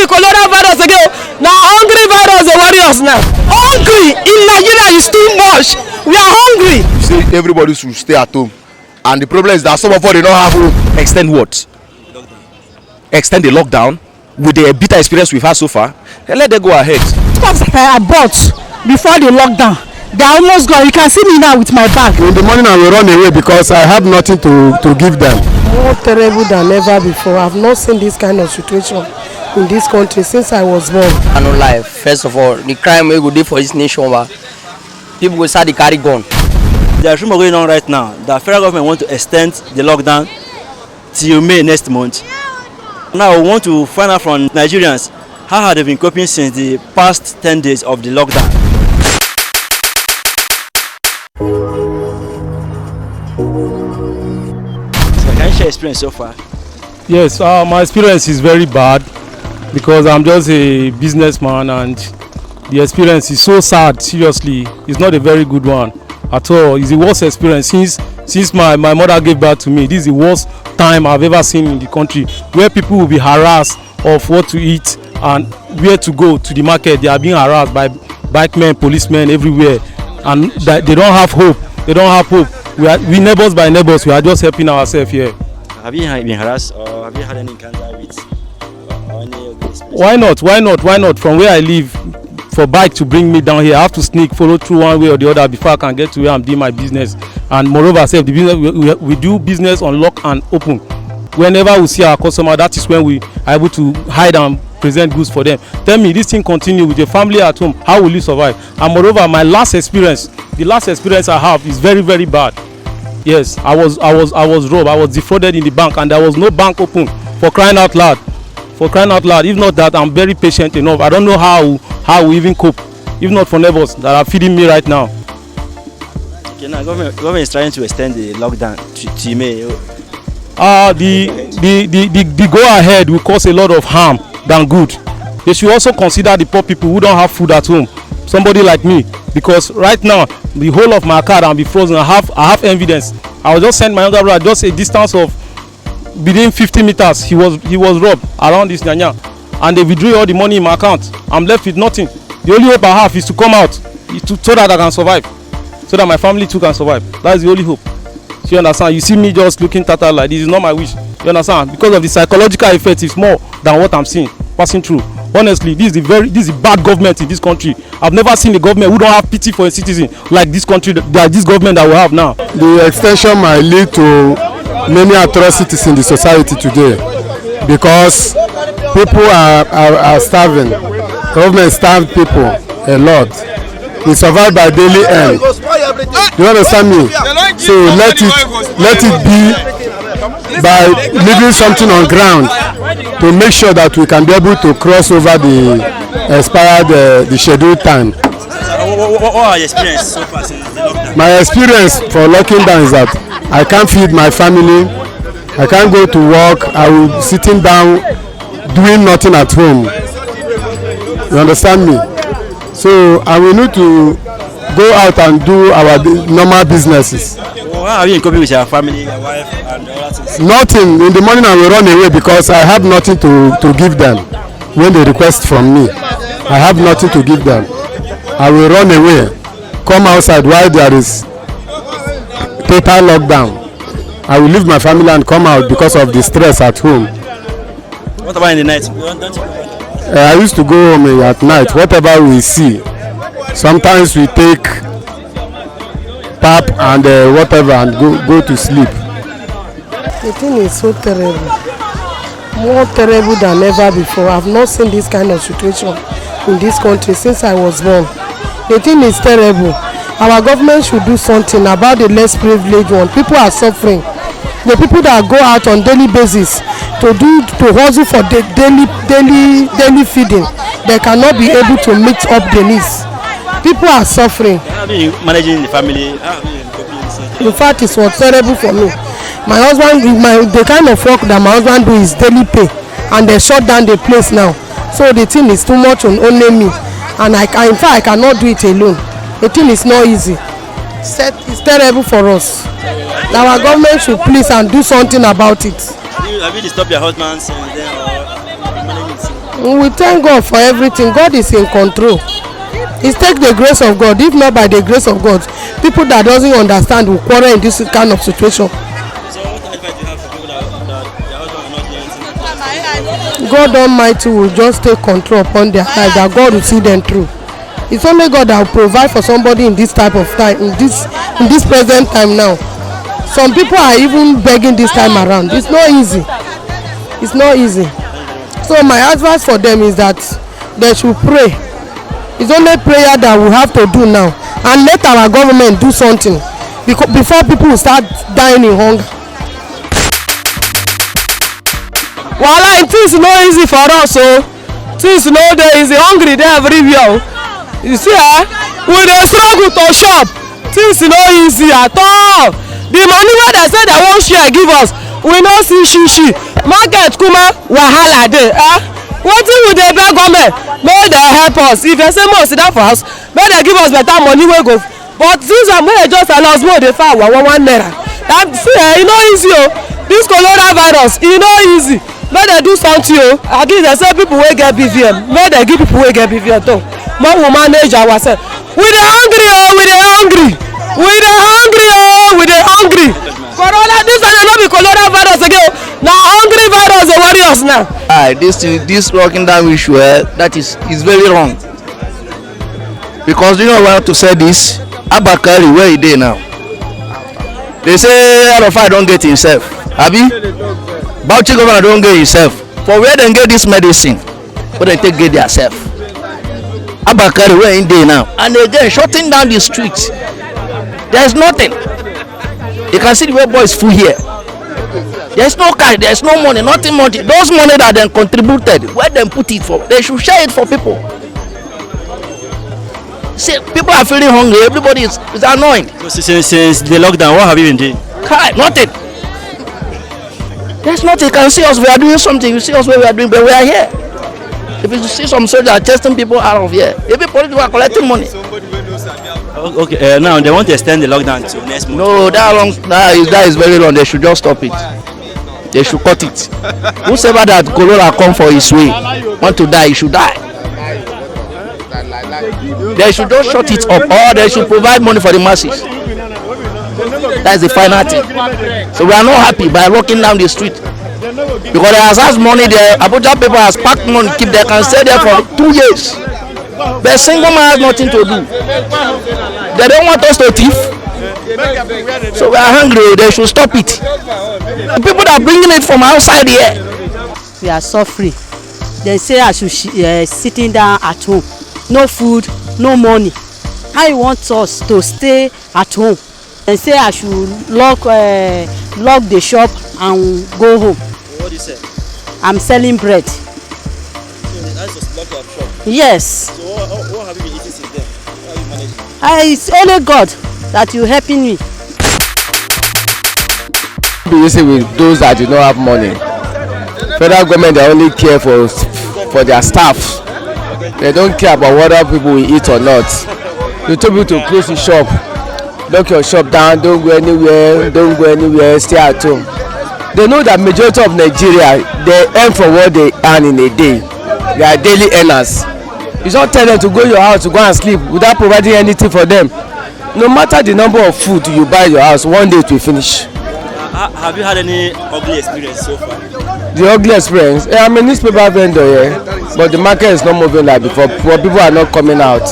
cholera virus again. Now hungry virus dey worry us now. Hungry in Nigeria is too much. We are hungry. You say everybody should stay at home, and the problem is that some of us they don't have home. Extend what? Extend the lockdown with the bitter experience we've had so far. And let them go ahead. Stuff that I bought before the lockdown, they almost gone. You can see me now with my bag. In the morning I will run away because I have nothing to give them. More terrible than ever before. I've not seen this kind of situation in this country since I was born. I no lie. First of all, the crime we go do for this nation, people will start to carry gun. There's rumor going on right now that federal government want to extend the lockdown till May next month. Now we want to find out from Nigerians how have they been coping since the past 10 days of the lockdown. So can you share experience so far? Yes, my experience is very bad because I'm just a businessman and the experience is so sad. Seriously, it's not a very good one at all. It's the worst experience since my mother gave birth to me. This is the worst time I've ever seen in the country, where people will be harassed of what to eat and where to go to the market. They are being harassed by bikemen, policemen everywhere, and that they don't have hope. They don't have hope. We neighbors by neighbors. We are just helping ourselves here. Have you been harassed or have you had any encounter with any of this? Why not? From where I live, for bike to bring me down here, I have to sneak, follow through one way or the other before I can get to where I'm doing my business. And moreover, the business we do business on lock and open. Whenever we see our customer, that is when we are able to hide and present goods for them. Tell me, this thing continue with your family at home, how will you survive? And moreover, the last experience I have is very, very bad. Yes, I was robbed. I was defrauded in the bank, and there was no bank open. For crying out loud. If not that, I'm very patient enough. I don't know how we even cope. If not for neighbors that are feeding me right now. Okay, now government is trying to extend the lockdown to May. The go ahead will cause a lot of harm than good. They should also consider the poor people who don't have food at home. Somebody like me, because right now the whole of my car will be frozen. I have evidence. I will just send my younger brother just a distance of within 50 meters. He was robbed around this Nyanya, and they withdrew all the money in my account. I'm left with nothing. The only hope I have is to come out, so that I can survive, so that my family too can survive. That's the only hope. So you understand? You see me just looking tattered like this is not my wish. You understand? Because of the psychological effect, it's more than what I'm seeing passing through. Honestly, this is bad government in this country. I've never seen a government who don't have pity for a citizen like this country, like this government that we have now. The extension might lead to many atrocities in the society today because people are starving. Government starved people a lot. We survive by daily end. You understand me? So let it be by leaving something on ground to make sure that we can be able to cross over the expired the scheduled time. What are your experience so far since the lockdown? My experience for locking down is that I can't feed my family, I can't go to work, I will be sitting down doing nothing at home. You understand me? So I will need to go out and do our normal businesses. How are you in coping with your family, your wife, and all that things? Nothing. In the morning I will run away because I have nothing to give them when they request from me. I have nothing to give them. I will run away, come outside while there is total lockdown. I will leave my family and come out because of the stress at home. What about in the night? I used to go home at night, whatever we see. Sometimes we take pap and whatever and go to sleep. The thing is so terrible. More terrible than ever before. I've not seen this kind of situation in this country since I was born. The thing is terrible. Our government should do something about the less privileged one. People are suffering. The people that go out on daily basis to hustle for the daily feeding, they cannot be able to meet up the needs. People are suffering. How are you managing the family? In fact, it was terrible for me. My husband, the kind of work that my husband do is daily pay, and they shut down the place now. So the thing is too much on only me, and in fact I cannot do it alone. The thing is not easy. It's terrible for us. Our government should please and do something about it. Have you disturbed your husband since then, or We thank God for everything. God is in control. It's take the grace of God. If not by the grace of God, people that doesn't understand will quarrel in this kind of situation. So what advice do you have for people that their husband are not doing anything? God Almighty will just take control upon their life, that God will see them through. It's only God that will provide for somebody in this type of time, in this present time now. Some people are even begging this time around. It's not easy. It's not easy. So my advice for them is that they should pray. It's only prayer that we have to do now, and let our government do something before people will start dying in hunger. Wahala, things no easy for us, so things no dey easy. Hungry dey everywhere. You see, we dey struggle to shop. Things no easy at all. The money wey dem say dem wan share give us, we no see shishi. Market kuma wahala dey. Wetin we dey beg government make dem help us. If dem say make we sit down for house, make dem give us better money wey go. But since make dem just allow us make we dey find our 1 naira. That see, e no easy o. This coronavirus, e no easy. Make dem do something o. At least dem say people wey get BVM, make dem give people wey get BVM too. Make we manage ourselves. We dey hungry o, we dey hungry. We dey hungry o, we dey hungry. Corona, this one no be coronavirus again. Na hungry virus dey worry us now. This locking down issue, that is very wrong. Because you know what to say this, Abakari, where he dey now? They say Arafat don't get himself. Abi? Bauchi governor don't get himself. For where they get this medicine, where they take get themselves? Abakari, where he dey now? And again, shutting down the streets. There is nothing. You can see the way boys full here. There's no cash, there's no money, nothing money. Those money that they contributed, where they put it for, they should share it for people. See, people are feeling hungry, everybody is annoyed. So since the lockdown, what have you been doing? Nothing. There's nothing. You can see us, we are doing something. You see us where we are doing, but we are here. If you see some soldiers testing people out of here, everybody are collecting money. Okay, now they want to extend the lockdown to next month. No, that is very long. They should just stop it. They should cut it. Whosoever that corona come for his way, want to die, he should die. They should just shut it up, or they should provide money for the masses. That's the final thing. So we are not happy by locking down the street. Because there has money there, Abuja people has packed money, keep they can stay there for 2 years. But single man has nothing to do. They don't want us to thief. So we are hungry, they should stop it. The people that are bringing it from outside here. We are suffering. They say I should sitting down at home. No food, no money. How you want us to stay at home? They say I should lock the shop and go home. What do you say? I'm selling bread. So that's just lock your shop? Yes. So what have you been eating since then? How are you managing? It's only God that you helping me. Be easy with those that do not have money. Federal government they only care for their staff. They don't care about whether people will eat or not. You told people to close the shop, lock your shop down, don't go anywhere, stay at home. They know that majority of Nigeria, they earn from what they earn in a day. They are daily earners. You don't tell them to go to your house to go and sleep without providing anything for them. No matter the number of food you buy in your house, one day it will finish. Have you had any ugly experience so far? The ugly experience? I'm a newspaper vendor here, but the market is not moving like before. People are not coming out.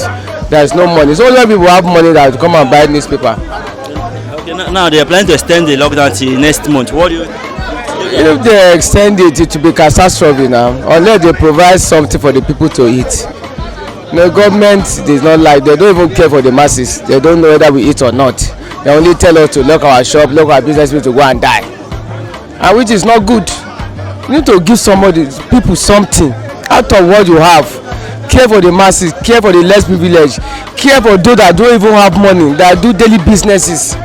There is no money. So only people have money that will come and buy newspaper. Okay, now they are planning to extend the lockdown till next month. What do you? If they extend it, it will be catastrophe now. Unless they provide something for the people to eat. The government does not like. They don't even care for the masses. They don't know whether we eat or not. They only tell us to lock our shop, lock our business to go and die, and which is not good. You need to give people something out of what you have. Care for the masses, care for the less privileged, care for those that don't even have money, that do daily businesses.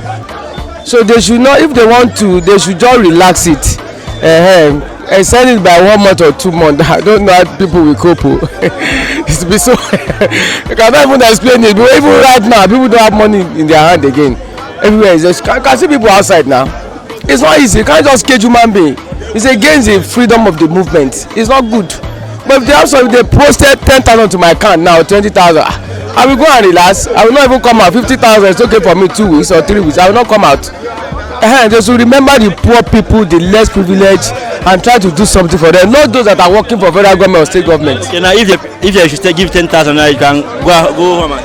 So they should not, if they want to, they should just relax it. And send it by 1 month or 2 months. I don't know how people will cope. It's be so. I cannot even explain it. But even right now, people don't have money in their hand again. Everywhere is just. Can see people outside now. It's not easy. You can't just cage human being. It's against the freedom of the movement. It's not good. But if they have some, they posted 10,000 to my account now, 20,000. I will go and relax. I will not even come out. 50,000 is okay for me 2 weeks or 3 weeks. I will not come out. They should remember the poor people, the less privileged, and try to do something for them. Not those that are working for federal government or state government. Okay, now if they should give 10,000 now, you can go home.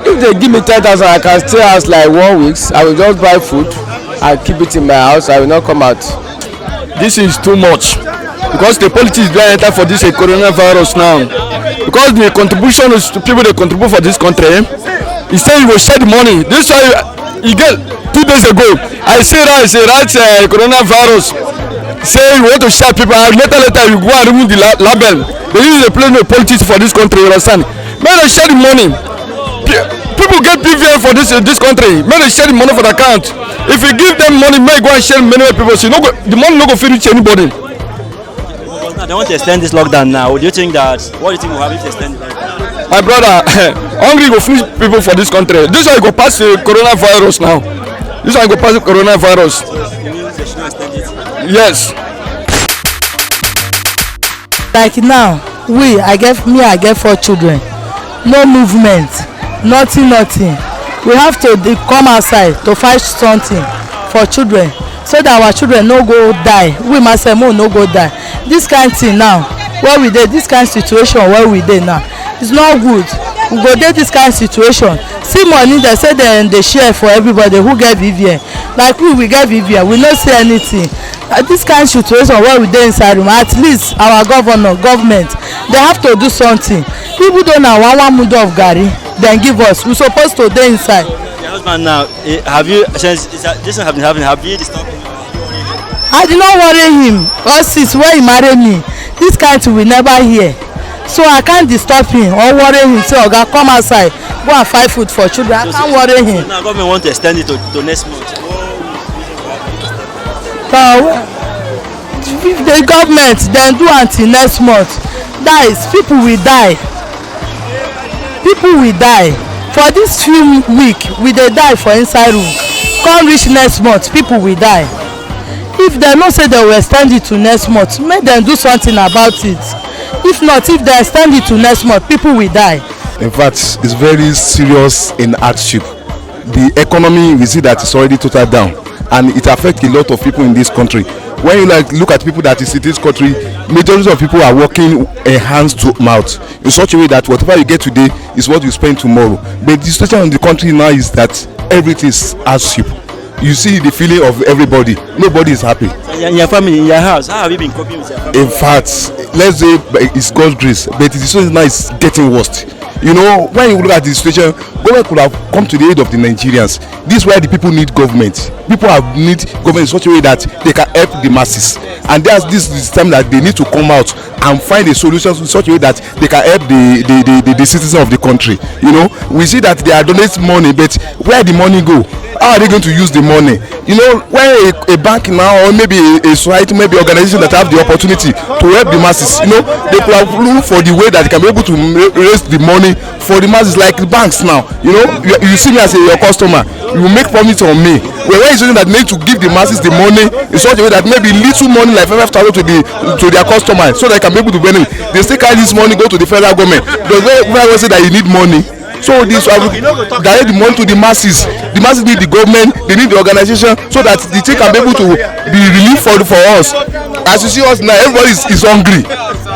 If they give me 10,000, I can stay house like 1 week. I will just buy food and keep it in my house. I will not come out. This is too much because the politics don enter for this coronavirus now. Because the contribution is to people they contribute for this country. He say he will share the money. This why he get 2 days ago. I say right coronavirus. Say you want to share people. And later you go and remove the label. They use the play no politics for this country. You understand? May they share the money. People get PVA for this country. May they share the money for the account. If you give them money, may go and share many people. So the money no go fit reach anybody. They want to extend this lockdown now. What do you think will happen if they extend it? My brother, hungry go finish people for this country. This one go pass the coronavirus now. This one go pass the coronavirus. Yes. Like now, I get 4 children. No movement, nothing. We have to come outside to find something for children so that our children no go die. We myself no go die. This kind of thing now, where we dey, this kind of situation where we dey now, it's not good. We go dey this kind of situation. See money, they say they share for everybody who get VVN. Like we get VVN, we no see anything. This kind of situation where we dey inside room, at least our government, they have to do something. People don't know one mudu of garri, then give us. We supposed to dey inside. Your husband now, have you, since this have been happening, have you disturbed him? I did not worry him. All since when he married me, this kind of we never hear. So I can't disturb him or worry him. So Oga, come outside, go and find food for children. I can't worry him. Now government want to extend it to next month. If the government then do until next month, that is, people will die. People will die. For this few weeks, we dey die for inside room. Come reach next month, people will die. If they no say they will extend it to next month, make them do something about it. If not, if they extend it to next month, people will die. In fact, it's very serious in hardship. The economy, we see that it's already total down, and it affects a lot of people in this country. When you look at people that is in this country, majority of people are working hands to mouth in such a way that whatever you get today is what you spend tomorrow. But the situation in the country now is that everything is hardship. You see the feeling of everybody. Nobody is happy. In your family, in your house, how have you been coping with your family? In fact, let's say it's God's grace, but the situation now is getting worse. You know, when you look at the situation, government could have come to the aid of the Nigerians. This is why the people need government. People need government in such a way that they can help the masses. And this is the time that they need to come out and find a solution in such a way that they can help the citizens of the country. You know, we see that they are donating money, but where the money go? How are they going to use the money? You know, when a bank now, or maybe a society, maybe organization that have the opportunity to help the masses, you know, they could have looked for the way that they can be able to raise the money for the masses, like the banks now. You know, you see me as your customer, you will make promise on me. Where is it that need to give the masses the money in such a way that maybe little money like 5,000 to their customer, so they can be able to benefit. They still carry this money go to the federal government. The federal say that you need money. So this direct the money to the masses. The masses need the government, they need the organization, so that the thing can be able to be relief for us. As you see us now, everybody is hungry,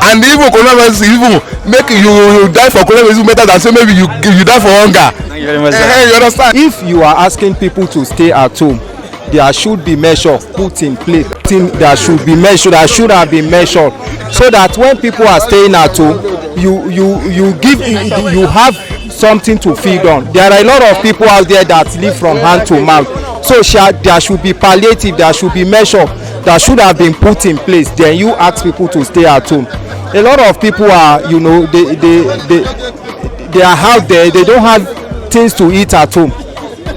and even coronavirus even make you die for coronavirus better than say maybe you die for hunger. Thank you very much. You understand? If you are asking people to stay at home, there should be measure put in place. There should be measure that should have been measured, so that when people are staying at home, you have something to feed on. There are a lot of people out there that live from hand to mouth. So there should be palliative, there should be measure that should have been put in place. Then you ask people to stay at home. A lot of people are, you know, they are out there. They don't have things to eat at home.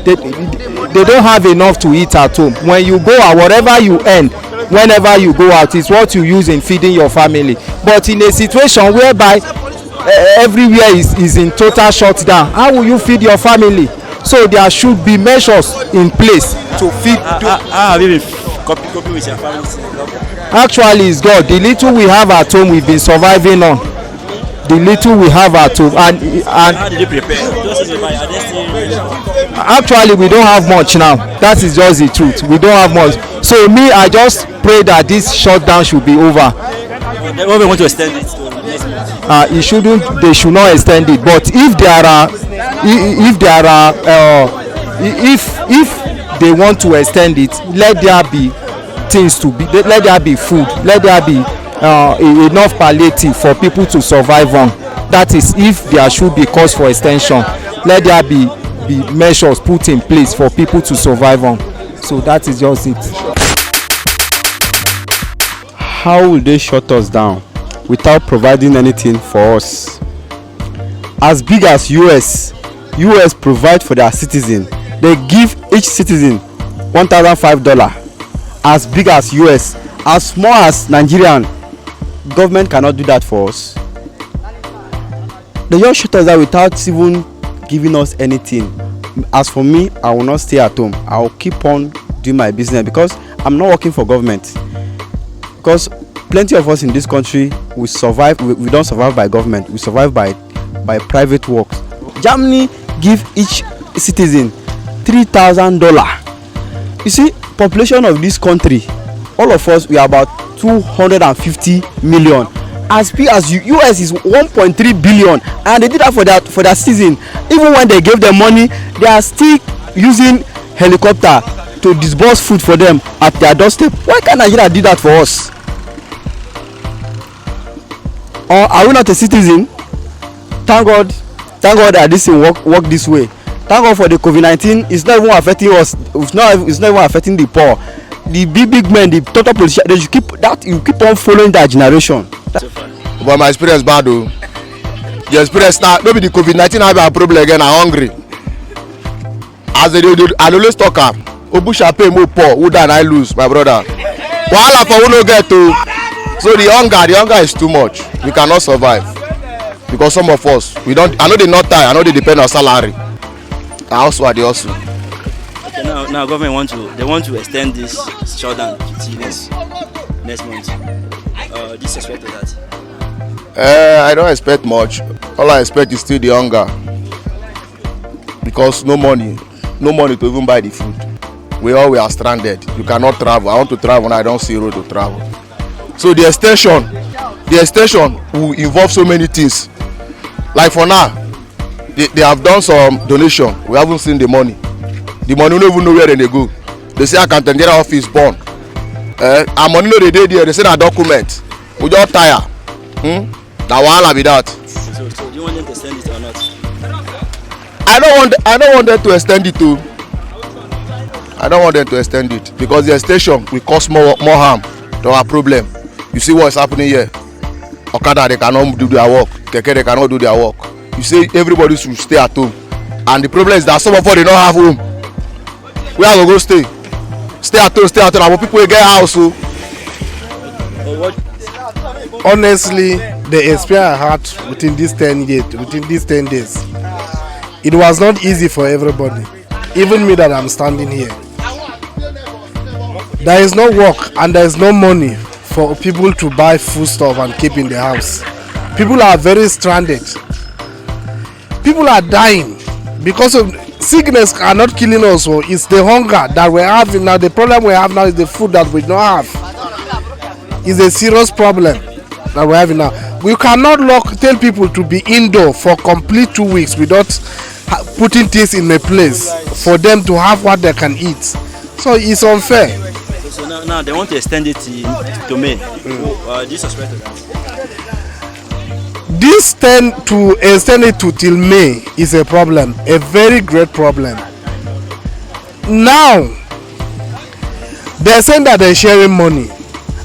They don't have enough to eat at home. When you go out, whatever you earn, whenever you go out, is what you use in feeding your family. But in a situation whereby everywhere is in total shutdown, how will you feed your family? So there should be measures in place to feed. How have you been coping with your family? Actually, it's God. The little we have at home, we've been surviving on. The little we have at home, and How did you prepare? actually we don't have much now. That is just the truth. We don't have much. So me, I just pray that this shutdown should be over. What we want to extend it to next month? It shouldn't. They should not extend it. But if they want to extend it, let there be things to be. Let there be food. Let there be enough palliative for people to survive on. That is, if there should be cause for extension, let there be measures put in place for people to survive on. So that is just it. How will they shut us down without providing anything for us? As big as US provide for their citizen, they give each citizen $1,005. As big as US, as small as Nigerian, government cannot do that for us. They just shut us down without even giving us anything. As for me, I will not stay at home. I will keep on doing my business because I'm not working for government. Because plenty of us in this country, we survive. We don't survive by government. We survive by private works. Germany give each citizen $3,000. You see, population of this country, all of us, we are about 250 million. As big as US is 1.3 billion, and they did that for their citizen. Even when they gave them money, they are still using helicopter to disburse food for them at their doorstep. Why can't Nigeria do that for us? Or are we not a citizen? Thank God that this thing work this way. Thank God for the COVID-19. It's not even affecting us. It's not even affecting the poor. The big men, the total politicians, they should keep that. You keep on following that generation. But my experience bad though. The experience now, maybe the COVID-19 have a problem again. I'm hungry. As I always talk am, Abuja pay more poor. Who than I lose, my brother. Wahala for who no get to. So the hunger is too much. We cannot survive because some of us we don't. I know they not tired. I know they depend on salary. And also at the hustle. Okay, now government want to extend this shutdown to next month. Do you expect that? I don't expect much. All I expect is still the hunger because no money to even buy the food. We are stranded. You cannot travel. I want to travel and I don't see road to travel. So the extension will involve so many things. Like for now, they have done some donation. We haven't seen the money. The money we don't even know where they go. They say Accountant office born. Our money no they dey there. They say na document. We just tire. Na wahala be that. So do you want them to extend it or not? I don't want them to extend it too. I don't want them to extend it because the extension will cause more harm to our problem. You see what is happening here. Okada they cannot do their work. Keke they cannot do their work. You say everybody should stay at home, and the problem is that some of us they don't have home. Where are we go stay? Stay at home. Our people will get house. So. Honestly, the experience I had within these 10 days, it was not easy for everybody. Even me that I'm standing here. There is no work and there is no money for people to buy food stuff and keep in the house. People are very stranded. People are dying because of sickness are not killing us. So it's the hunger that we're having now. The problem we have now is the food that we don't have. It's a serious problem that we're having now. We cannot tell people to be indoor for complete 2 weeks without putting things in a place for them to have what they can eat. So it's unfair. So now they want to extend it to May. Do you suspect that? This to extend it to till May is a problem, a very great problem. Now they're saying that they're sharing money.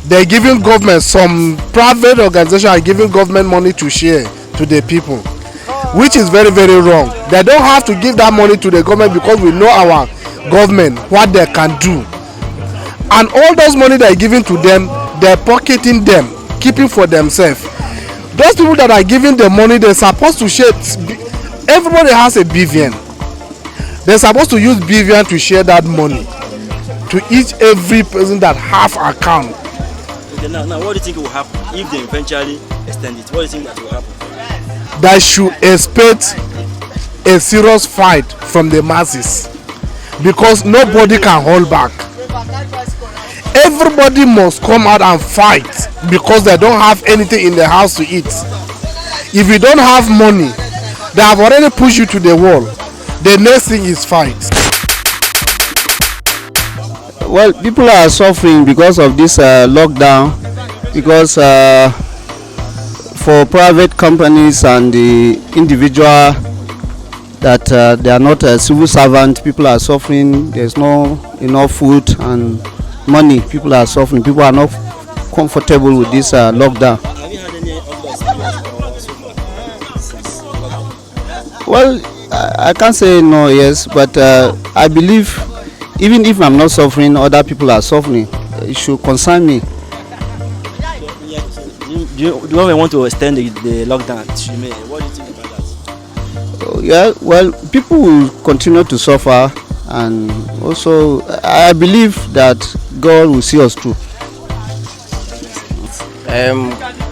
They're giving government, some private organization are giving government money to share to the people, which is very, very wrong. They don't have to give that money to the government because we know our government, what they can do. And all those money they're giving to them, they're pocketing them, keeping for themselves. Those people that are giving the money, they're supposed to share. Everybody has a BVN. They're supposed to use BVN to share that money to each every person that have account. Okay, now what do you think will happen if they eventually extend it? What do you think that will happen? They should expect a serious fight from the masses because nobody can hold back. Everybody must come out and fight because they don't have anything in the house to eat. If you don't have money, they have already pushed you to the wall. The next thing is fight. Well, people are suffering because of this lockdown, because for private companies and the individual that they are not a civil servant, people are suffering. There's no enough food and money. People are suffering. People are not comfortable with this lockdown. Have you had any other experience Well, I can't say no, yes, but I believe even if I'm not suffering, other people are suffering. It should concern me. Do you government want to extend the lockdown? What do you think about that? Yeah, well, people will continue to suffer, and also I believe that God will see us through.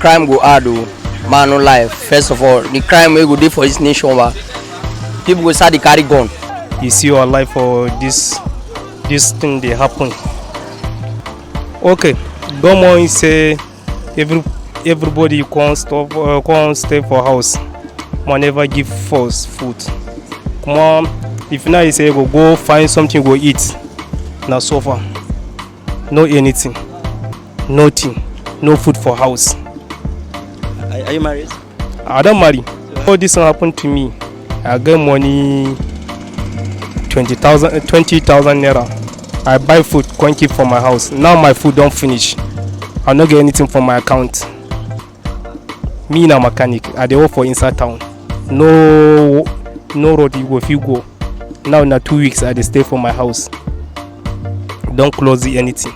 Crime go hard o, man no life. First of all, the crime wey go dey for this nation people go start to carry gun. You see your life for this thing dey happen. Okay, government say everybody can't stay for house. Man never give us food. Come on, if now you say go find something go eat, now so far no anything, nothing, no food for house. Are you married? I don't marry. All this happened to me. I get money 20,000 naira. I buy food, can't keep for my house. Now my food don't finish. I not get anything from my account. Me na mechanic. I dey work for inside town. No road you go if you go. Now na 2 weeks I dey stay for my house. Don't close anything.